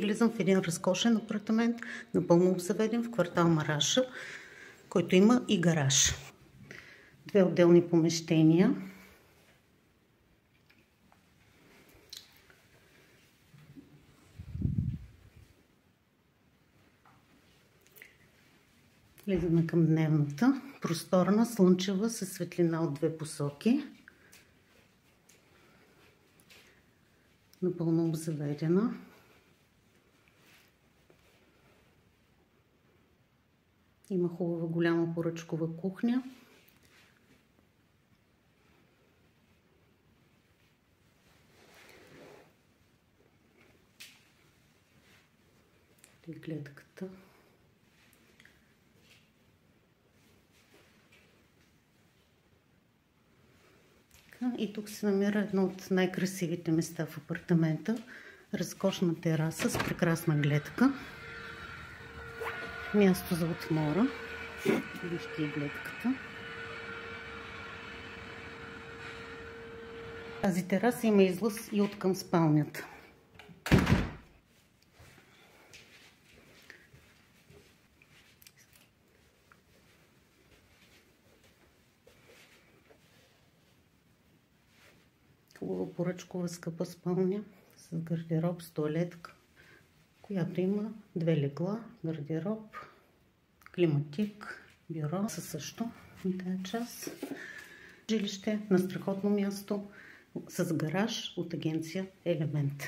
влизам в един разкошен апартамент, напълно обзаведен в квартал Мараша, който има и гараж. Две отделни помещения. Влизаме към дневната. Просторна, слънчева, със светлина от две посоки. Напълно обзаведена. Има хубава голяма поръчкова кухня. И гледката. И тук се намира едно от най-красивите места в апартамента. Разкошна тераса с прекрасна гледка. Място за отмора. Вижте и гледката. Тази тераса има излъз и от към спалнята. Хубава поръчкова скъпа спалня с гардероб, с тоалетка, която има две легла, гардероб, климатик, бюро със също на тази част. Жилище на страхотно място с гараж от агенция Елемент.